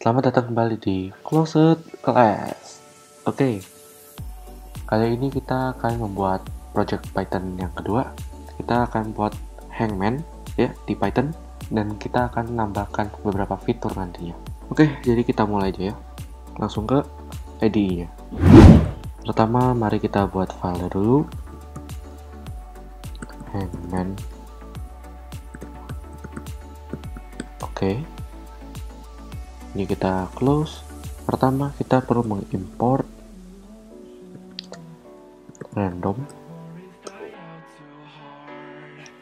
Selamat datang kembali di Closed Class. Oke, kali ini kita akan membuat project Python yang kedua. Kita akan buat Hangman ya di Python, dan kita akan menambahkan beberapa fitur nantinya. Oke, jadi kita mulai aja ya. Langsung ke IDE-nya. Pertama, mari kita buat file dulu. Hangman. Oke. Ini kita close. Pertama kita perlu mengimport random.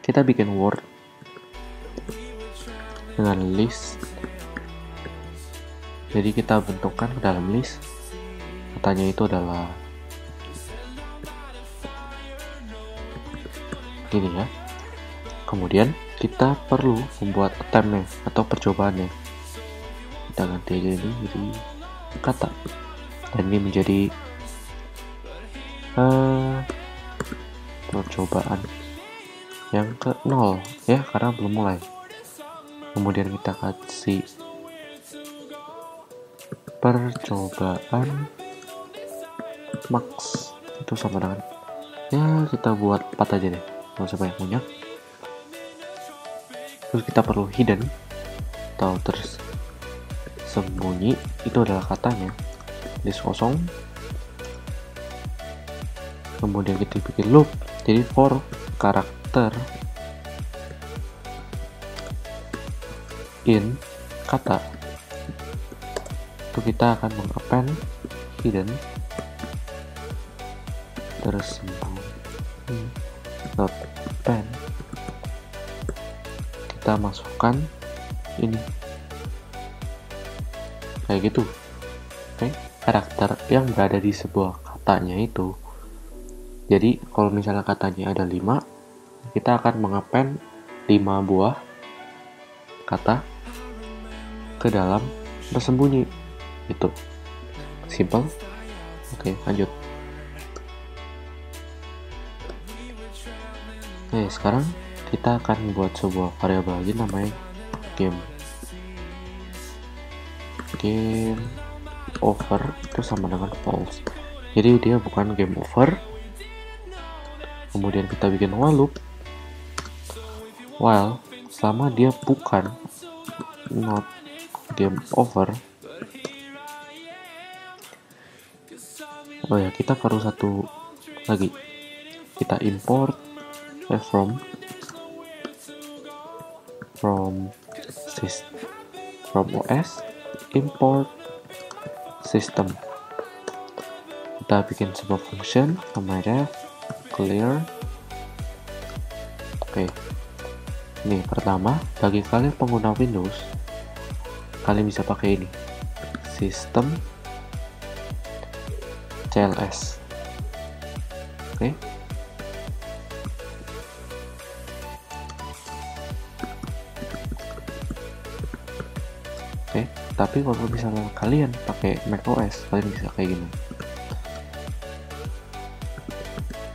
Kita bikin Word dengan list. Jadi kita bentukkan ke dalam list. Katanya itu adalah gini ya. Kemudian kita perlu membuat attempt-nya atau percobaannya. Kita ganti aja ini jadi kata, dan ini menjadi percobaan yang ke 0 ya, karena belum mulai. Kemudian kita kasih percobaan max, itu sama dengan ya, kita buat 4 aja deh, nggak usah banyak. Terus kita perlu hidden atau tersembunyi, itu adalah katanya, list kosong. Kemudian kita bikin loop, jadi for karakter in kata itu kita akan mengappend hidden tersembunyi dot append. Kita masukkan ini kayak gitu. Oke, karakter yang berada di sebuah katanya itu. Jadi kalau misalnya katanya ada 5, kita akan mengappend 5 buah kata ke dalam tersembunyi. Itu simple. Oke, lanjut. Oke, sekarang kita akan membuat sebuah variabel lagi namanya game over, itu sama dengan false. Jadi dia bukan game over. Kemudian kita bikin while loop, while selama dia bukan not game over. Oh ya, kita perlu satu lagi. Kita import from OS, import system. Kita bikin sebuah function namanya clear. Oke, ini pertama, bagi kalian pengguna Windows, kalian bisa pakai ini, system CLS. Oke. Oke, tapi kalau misalnya kalian pakai macOS, kalian bisa kayak gini.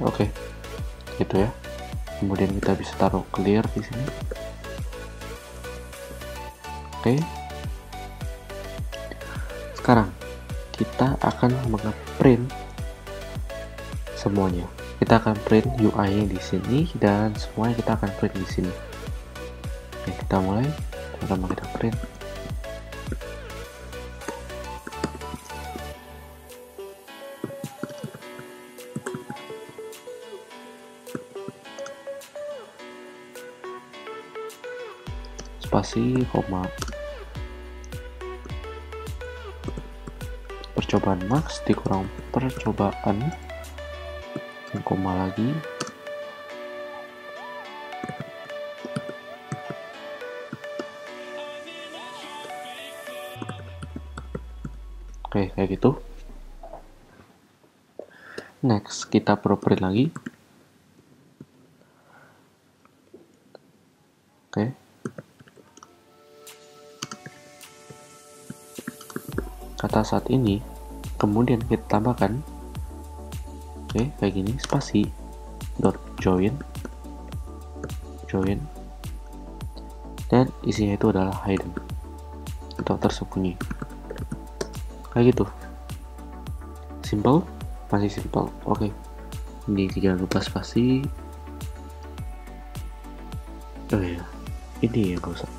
Oke, gitu ya. Kemudian kita bisa taruh clear di sini. Oke. Sekarang kita akan nge-print semuanya. Kita akan print UI-nya di sini, dan semuanya kita akan print di sini. Oke, kita mulai. Pertama kita print. Spasi, koma, percobaan max dikurang percobaan, dan koma lagi. Oke, kayak gitu. Next, kita perlu print lagi. Oke. Kata saat ini, kemudian kita tambahkan, oke, kayak gini, spasi dot join, dan isinya itu adalah hidden atau tersembunyi. kayak gitu. Simple, masih simple. Oke. Ini jangan lupa spasi. Oh ya, ini yang gak usah.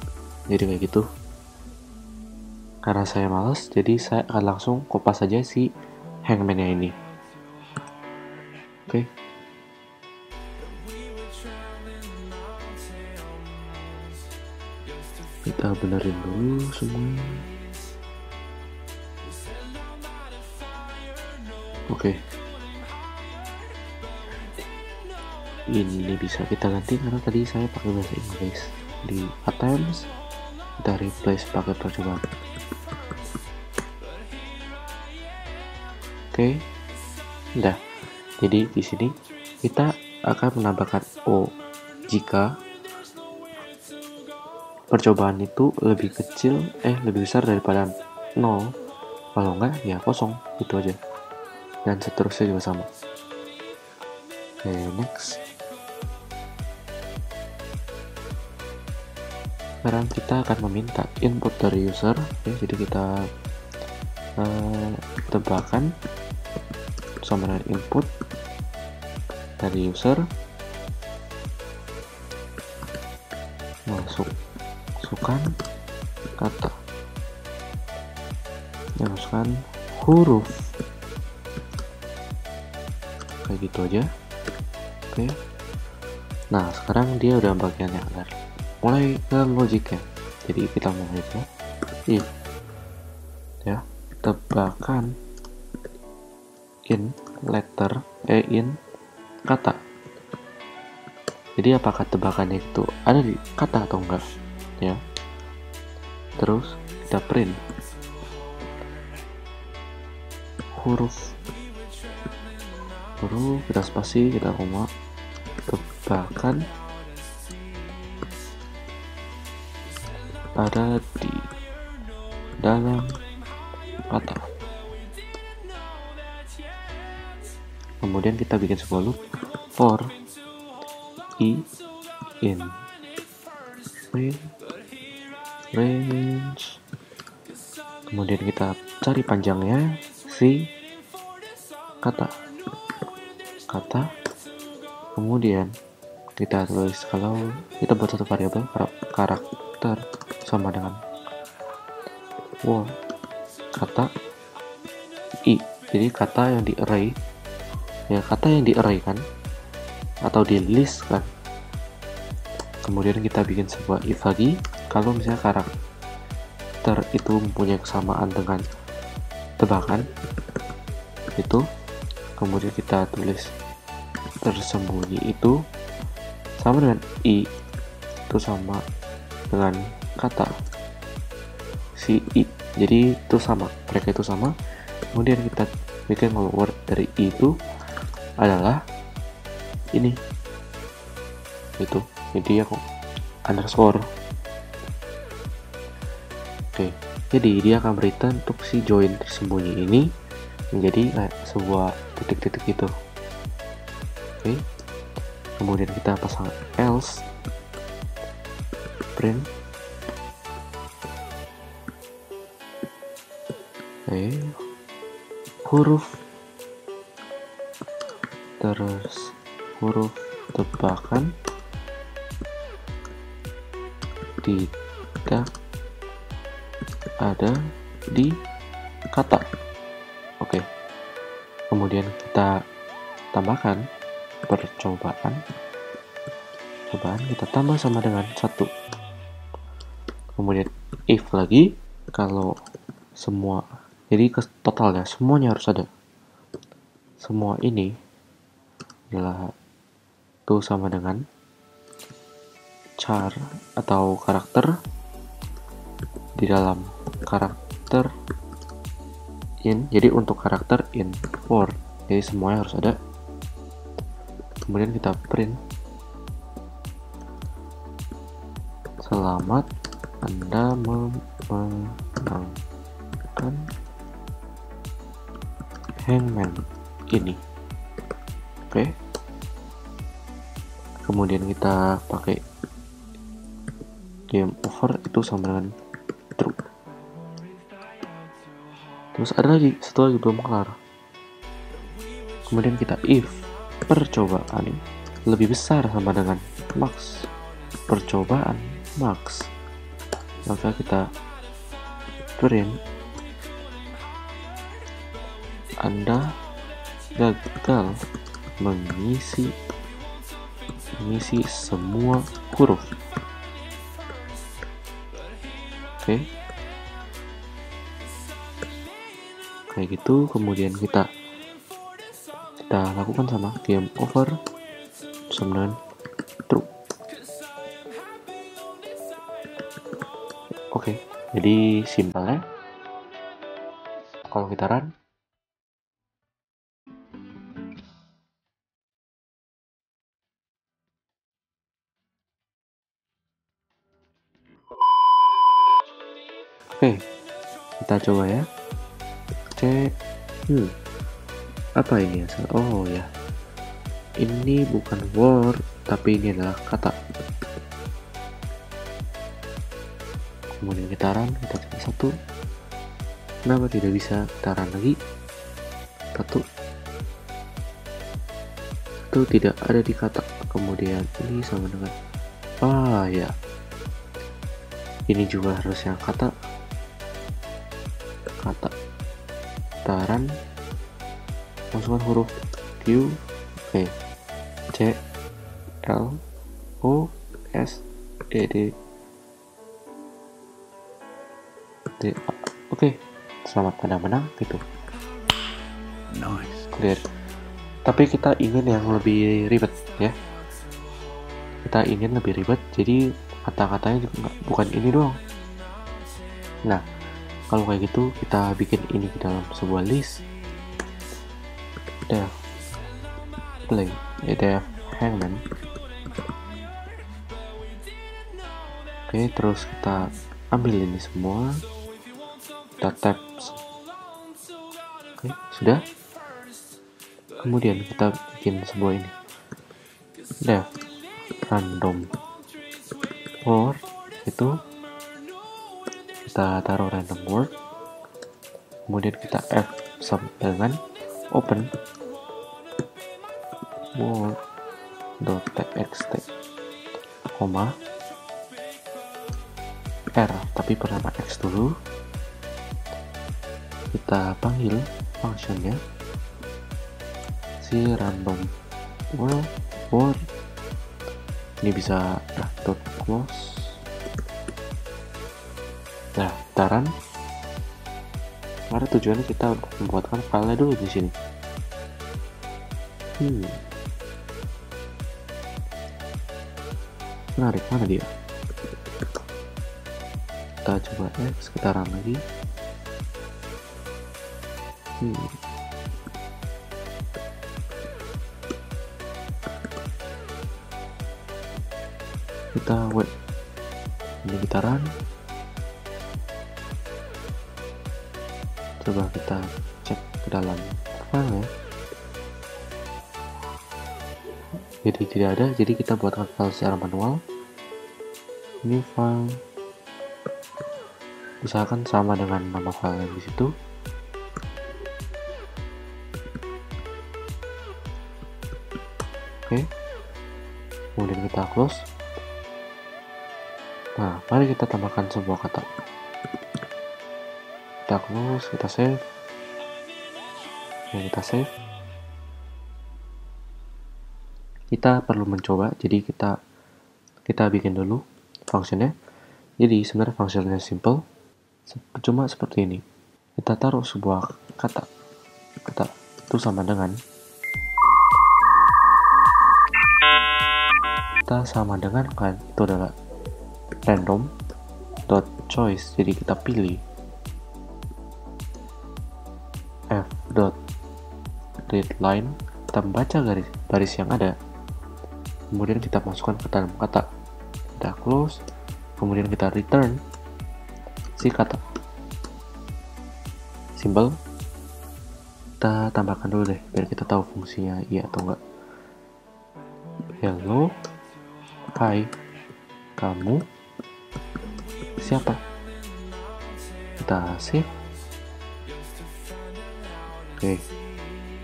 Jadi kayak gitu. Karena saya malas, jadi saya akan langsung kopas saja si hangman-nya ini. Oke. Kita benerin dulu semua. Oke. Ini bisa kita ganti karena tadi saya pakai bahasa Inggris. Di attempts kita replace pakai percobaan. Oke. Udah. Jadi di sini kita akan menambahkan O jika percobaan itu lebih kecil lebih besar daripada 0. Kalau enggak ya kosong, itu aja. Dan seterusnya juga sama. Oke, next. Sekarang kita akan meminta input dari user, ya, jadi kita tebakkan sama dengan input dari user, masukkan kata, masukkan huruf, kayak gitu aja. Oke. Nah sekarang dia udah bagian yang benar. Mulai ke logiknya, jadi kita mulai ke if, ya, tebakan in letter in kata. Jadi apakah tebakannya itu ada di kata atau enggak, ya. Terus kita print huruf, kita spasi, kita koma, tebakan ada di dalam kata. Kemudian kita bikin sebuah loop for i in range. Kemudian kita cari panjangnya si kata. Kemudian kita tulis, kalau kita buat satu variabel karakter sama dengan kata i, jadi kata yang di array, ya, kata yang di array kan atau di list kan. Kemudian kita bikin sebuah if lagi, kalau misalnya karakter itu mempunyai kesamaan dengan tebakan itu, kemudian kita tulis tersembunyi itu sama dengan i, itu sama dengan kata si i, jadi itu sama, mereka itu sama. Kemudian kita bikin word dari i itu adalah ini, itu, jadi aku underscore. Oke, jadi dia akan return untuk si join tersembunyi ini menjadi kayak sebuah titik-titik gitu. Oke, kemudian kita pasang else, print, huruf, terus huruf tebakan tidak ada di kata. Oke, kemudian kita tambahkan percobaan kita tambah sama dengan 1. Kemudian if lagi, kalau semua, jadi totalnya semuanya harus ada, semua ini adalah itu sama dengan char atau karakter di dalam karakter in, jadi untuk karakter in word, jadi semuanya harus ada. Kemudian kita print selamat Anda memenangkan hangman ini. Oke. Kemudian kita pakai game over itu sama dengan true. Terus ada lagi, satu lagi belum kelar. Kemudian kita if percobaan lebih besar sama dengan max percobaan max, maka kita print Anda gagal mengisi semua huruf. Oke. Kayak gitu. Kemudian kita lakukan sama game over sama dengan true. Oke, jadi simpelnya kalau kita run, oke, kita coba ya. Cek. Apa ini ya? Oh ya, ini bukan word, tapi ini adalah kata. Kemudian kita run, kita coba satu. Kenapa tidak bisa? Kita run lagi. Satu tidak ada di kata. Kemudian ini sama dengan ya. Ini juga harus yang kata. Taran, masukkan huruf Q, C, L, O, S, E, D, D, A. Oke, selamat Anda menang gitu. Nice. Clear. Tapi kita ingin yang lebih ribet ya. Kita ingin lebih ribet, jadi kata-katanya juga bukan ini doang. Nah, kalau kayak gitu kita bikin ini ke dalam sebuah list. Def play, def hangman. Oke, terus kita ambil ini semua, kita tap. Oke, sudah. Kemudian kita bikin sebuah ini, def random word, itu kita taruh random word. Kemudian kita F sama dengan open word.txt, koma R, tapi bernama X dulu. Kita panggil functionnya si random word. Ini bisa dot close. Nah, taran. Karena tujuannya kita untuk membuatkan filenya dulu di sini. Menarik, mana dia? Kita coba X, kita run lagi. Kita wait. Ini kita run. Coba kita cek ke dalam file ya. Jadi tidak ada, jadi kita buatkan file secara manual. Ini file misalkan sama dengan nama file yang di situ. Oke. Kemudian kita close. Nah, mari kita tambahkan sebuah kata. Kita close, kita save. Kita save. Kita perlu mencoba, jadi kita bikin dulu functionnya. Jadi sebenarnya functionnya simple, cuma seperti ini. Kita taruh sebuah kata itu sama dengan kan itu adalah random dot choice. Jadi kita pilih f dot readline, kita membaca baris yang ada, kemudian kita masukkan ke dalam kata, kita close, kemudian kita return si kata. Simple. Kita tambahkan dulu deh biar kita tahu fungsinya iya atau enggak. Hello, hai, kamu siapa? Kita save. Oke,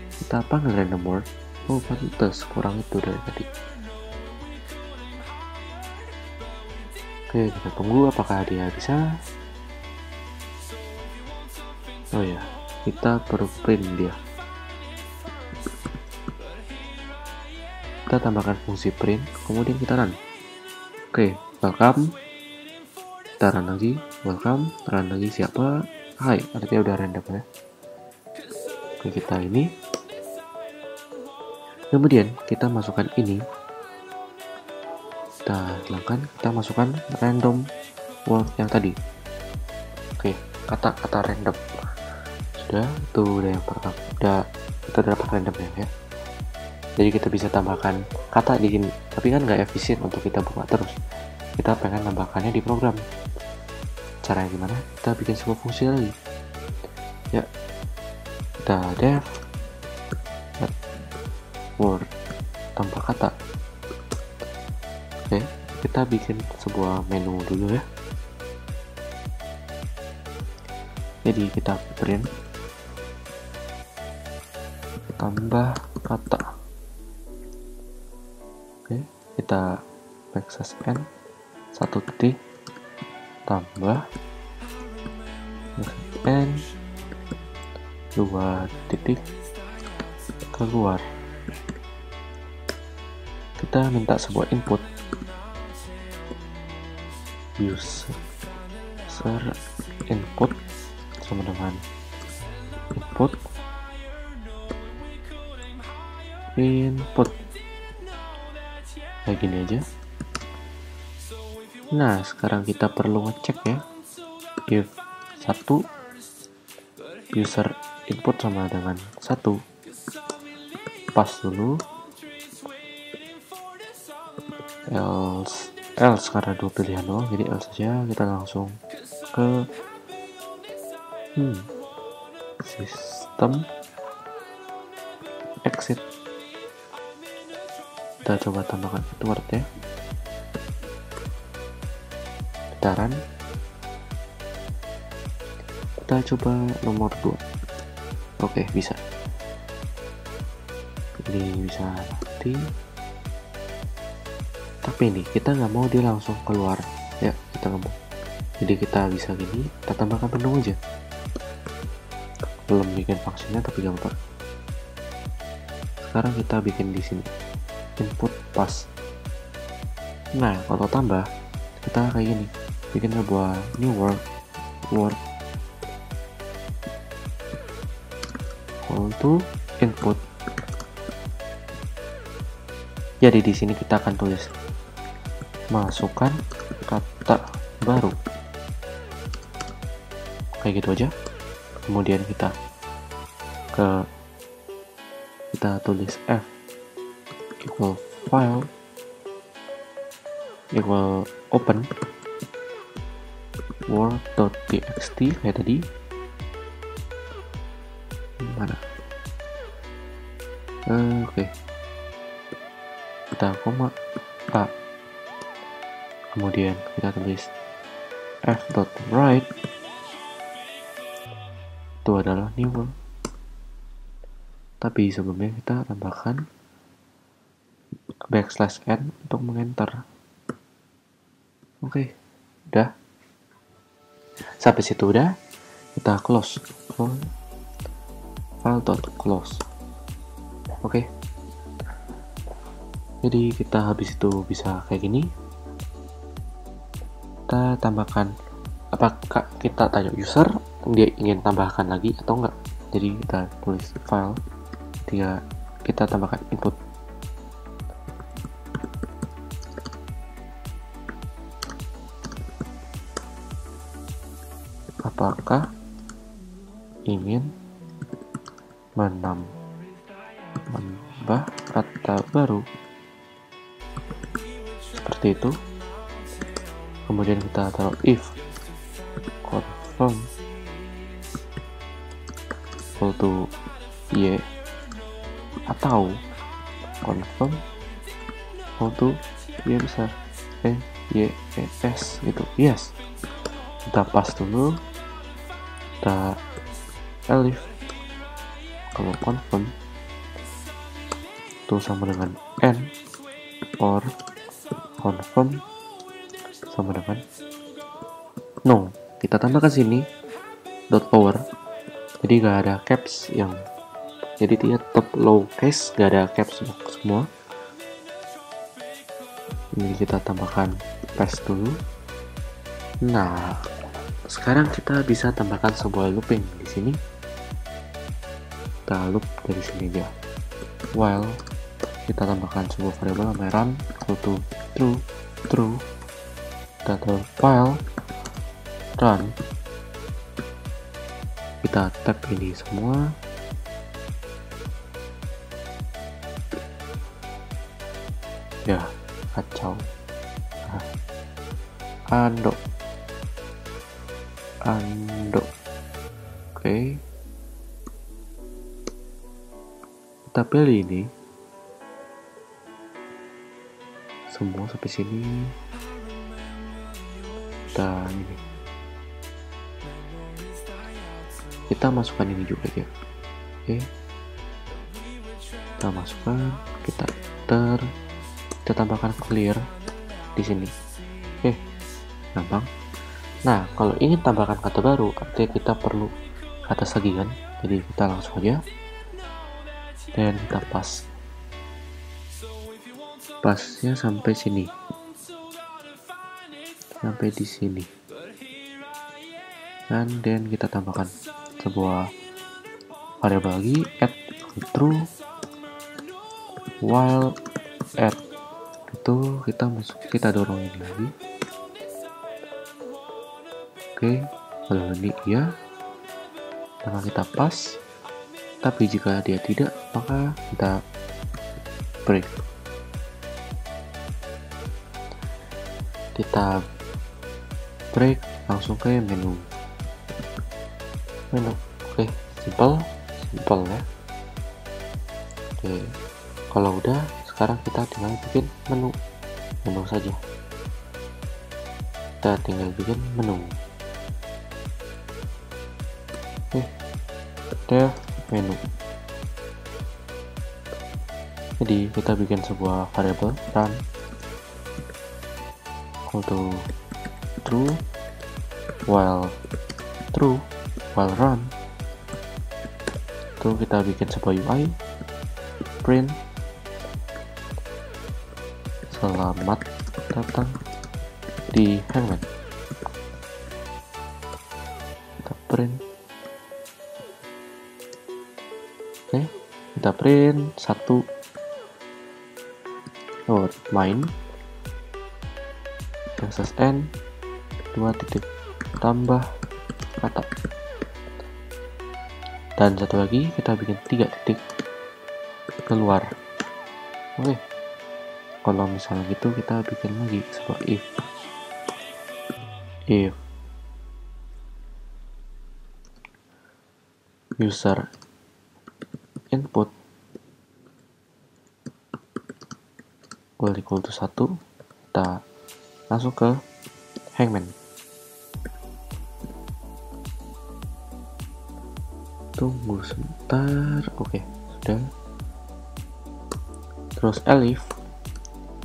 kita panggil random word. Oh pantes, kurang itu dari tadi. Oke, kita tunggu apakah dia bisa. Oh ya, kita perlu print dia. Kita tambahkan fungsi print, kemudian kita run. Oke, welcome. Kita run lagi, welcome. Run lagi siapa? Hai, artinya udah random ya. Oke, kita ini. Kemudian kita masukkan ini. Kita hilangkan, kita masukkan random word yang tadi. Oke, kata-kata random. Sudah, itu udah yang pertama. Udah kita dapat randomnya ya. Jadi kita bisa tambahkan kata di sini, tapi kan nggak efisien untuk kita buka terus. Kita pengen tambahkannya di program. Caranya gimana? Kita bikin sebuah fungsi lagi. Ya, kita def word tambah kata. Oke, kita bikin sebuah menu dulu ya. Jadi kita print tambah kata. Oke, kita backslash n 1 titik tambah n 2 titik keluar. Kita minta sebuah input user input sama dengan input kayak gini aja. Nah, sekarang kita perlu ngecek ya, if 1 user input sama dengan 1, pas dulu, else karena dua pilihan doang, jadi else saja. Kita langsung ke sistem exit. Kita coba tambahkan keyword ya. Kita run. Kita coba nomor 2. Oke, bisa. Ini bisa mati. Tapi ini kita nggak mau dia langsung keluar ya, kita nggak mau. Jadi kita bisa gini, kita tambahkan menu aja. Belum bikin fungsinya tapi gampang. Sekarang kita bikin di sini input pas. Nah, kalau tambah kita kayak gini, bikin sebuah new word equal to input. Jadi di sini kita akan tulis masukkan kata baru, kayak gitu aja. Kemudian kita tulis f equal file equal open word.txt kayak tadi. Mana? Oke. Kita koma a. Kemudian kita tulis f.write itu adalah new word. Tapi sebelumnya kita tambahkan backslash n untuk mengenter. Oke, udah. Sampai situ udah. Kita close file.close. Oke. Jadi kita habis itu bisa kayak gini. Kita tambahkan, apakah kita tanya user dia ingin tambahkan lagi atau enggak. Jadi kita tulis file, kita tambahkan input. Apakah ingin menambah kata baru, seperti itu. Kemudian kita taruh if confirm equal to y atau confirm equal to y besar y s gitu. Yes, kita pas dulu, kita elif kalau confirm itu sama dengan n, or confirm sama dengan no. Kita tambahkan sini dot power, jadi gak ada caps yang, jadi dia top low case, gak ada caps lock semua. Ini kita tambahkan paste dulu. Nah, sekarang kita bisa tambahkan sebuah looping di sini. Kita loop dari sini aja. While kita tambahkan sebuah variabel namanya run equal to true. Kita while run, kita tag ini semua. Ya, kacau. Undo. Oke. Kita pilih ini semua sampai sini. Dan ini kita masukkan ini juga ya. Oke, kita masukkan, kita tambahkan clear di sini. Oke, gampang. Nah, kalau ingin tambahkan kata baru, artinya kita perlu kata lagi kan, jadi kita langsung aja dan kita pasnya sampai sini, sampai di sini, dan kita tambahkan sebuah variabel lagi, add true, while add itu kita dorong ini lagi. Oke, kalau ini iya, maka kita pas, tapi jika dia tidak, maka kita break. Kita break langsung ke menu. Oke, simple ya. Oke, kalau udah, sekarang kita tinggal bikin menu saja. Kita tinggal bikin menu. Oke, ada menu. Jadi kita bikin sebuah variabel run equal to true while run. Itu kita bikin sebuah UI print selamat datang di Hangman. Kita print. Oke, kita print 1 main n 2 titik tambah kata, dan satu lagi kita bikin 3 titik keluar. Oke, kalau misalnya gitu kita bikin lagi sebuah if user input equal to 1, kita langsung ke Hangman. Tunggu sebentar. Oke, sudah. Terus elif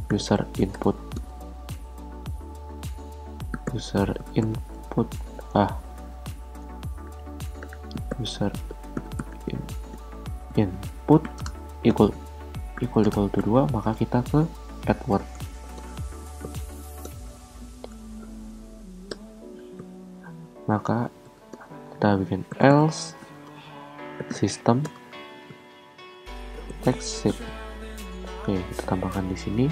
user input user input equal to 2, maka kita ke add word. Maka kita bikin else system exit. Oke, kita tambahkan di sini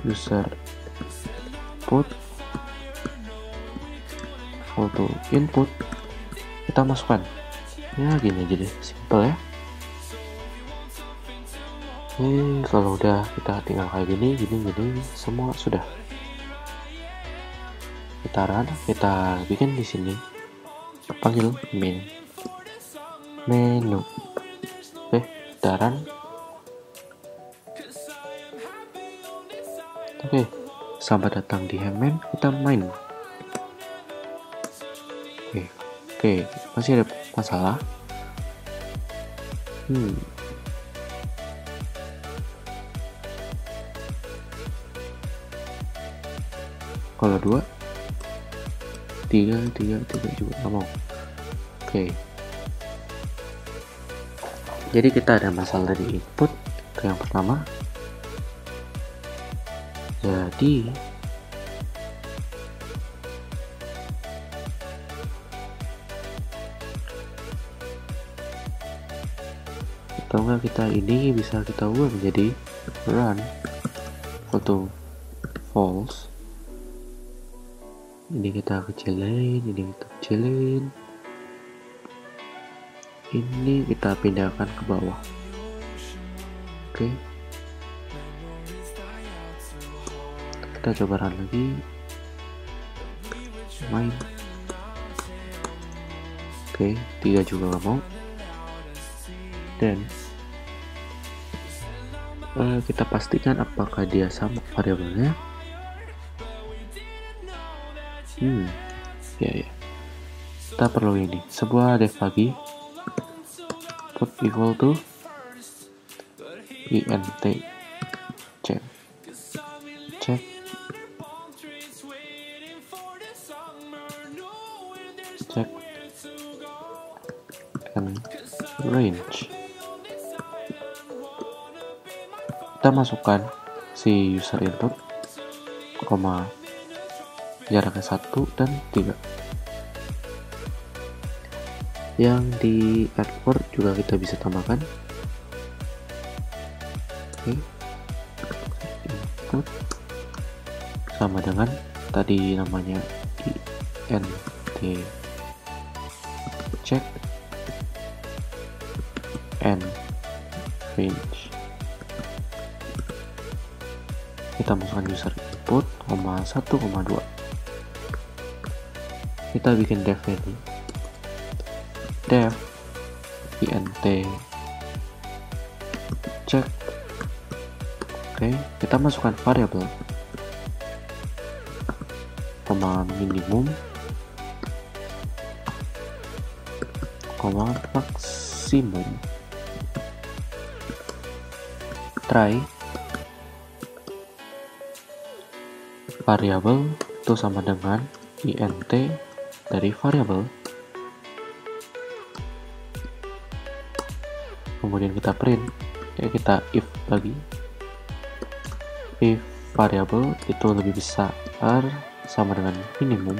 user input equal to input, kita masukkan. Ya gini aja deh, simple ya. Kalau udah kita tinggal kayak gini semua sudah. Kita run, kita bikin di sini, panggil menu. Oke, kita run. Oke, selamat datang di Hangman, kita main. Oke, Oke, masih ada masalah. Kalau 2, 3 juga nggak mau. Oke. Jadi kita ada masalah di input ke yang pertama. Jadi atau enggak kita ini bisa kita ubah menjadi run atau false. Ini kita kecilin, ini kita pindahkan ke bawah. Oke, kita coba run lagi, main. Oke, 3 juga nggak mau. Dan kita pastikan apakah dia sama variabelnya. Ya. Kita perlu ini, sebuah def lagi, put equal to int check and range. Kita masukkan si user input, koma jaraknya 1 dan 3. Yang di adword juga kita bisa tambahkan. Oke. Input sama dengan tadi namanya int check and range. Kita masukkan user input, 1,2. Kita bikin def ini, def int check. Oke, kita masukkan variabel minimum, maksimum. Try variabel itu sama dengan int dari variabel, kemudian kita print, kita if lagi, if variabel itu lebih besar sama dengan minimum,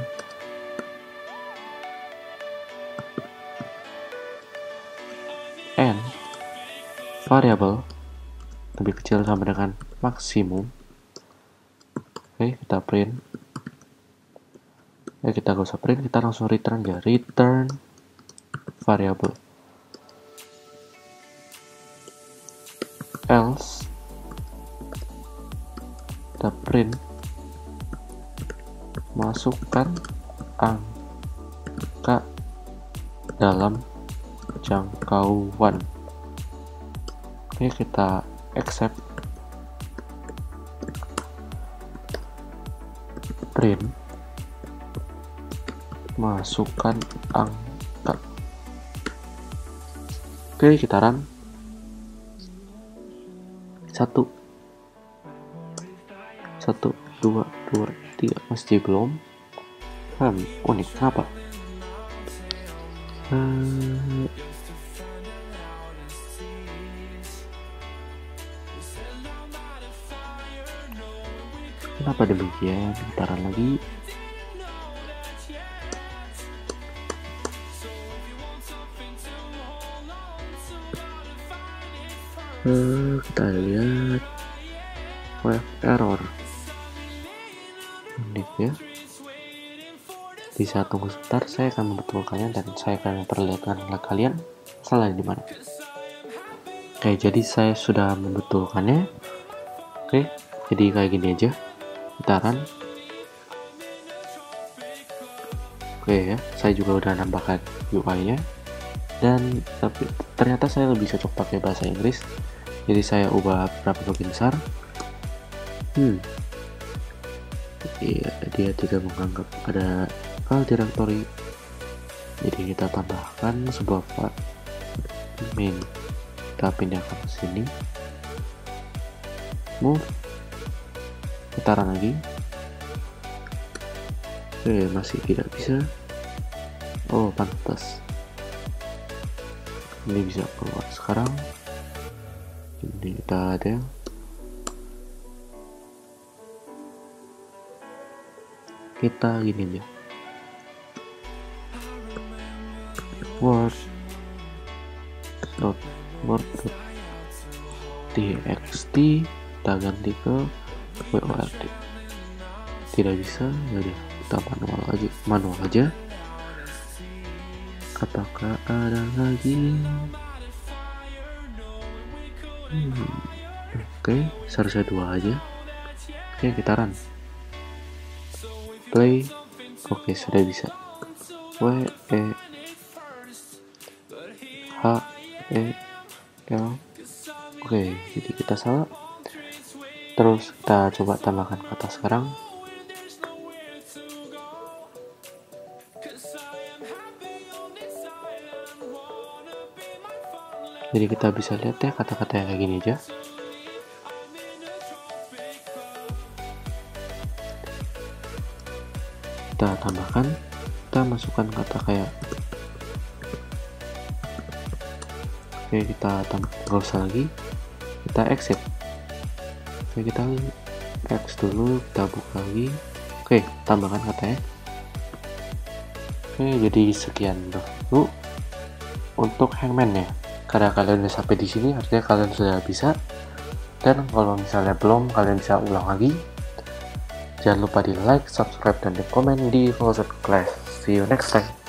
and variabel lebih kecil sama dengan maksimum. Oke, kita print. Kita gak usah print, kita langsung return aja. Return variable. Else kita print, masukkan angka dalam jangkauan. Oke, kita accept, print, masukkan angka. Oke, kita run. 1 2 3 masih belum. Unik, kenapa? Kenapa demikian? Kita run lagi. Kita lihat wave error. Unik ya. Bisa tunggu sebentar, saya akan membetulkannya dan saya akan memperlihatkan ke kalian salahnya di mana. Oke, jadi saya sudah membetulkannya. Oke, jadi kayak gini aja. Kita run. Oke ya, saya juga udah nambahkan UI-nya. Dan tapi ternyata saya lebih cocok pakai bahasa Inggris, jadi saya ubah beberapa bagian besar. Iya, dia tidak menganggap ada file directory. Jadi kita tambahkan sebuah main, kita pindahkan ke sini, move, putaran lagi. Oke, masih tidak bisa. Oh, pantas. Ini bisa keluar sekarang. Ini kita ada. Kita gini aja. Word.txt kita ganti ke word. Tidak bisa, jadi kita manual aja. Apakah ada lagi? Oke, seharusnya 2 aja. Oke, kita run. Play. Oke, sudah bisa. WEHEL. Oke, jadi kita salah. Terus kita coba tambahkan kata sekarang. Jadi kita bisa lihat ya kata-kata yang kayak gini aja. Kita tambahkan, kita masukkan kata kayak, oke, kita nggak usah lagi, kita exit. Oke, kita X dulu, kita buka lagi. Oke, tambahkan katanya. Oke, jadi sekian dulu untuk Hangman ya. Karena kalian udah sampai di sini, artinya kalian sudah bisa. Dan kalau misalnya belum, kalian bisa ulang lagi. Jangan lupa di like, subscribe, dan di komen di Closer Class. See you next time.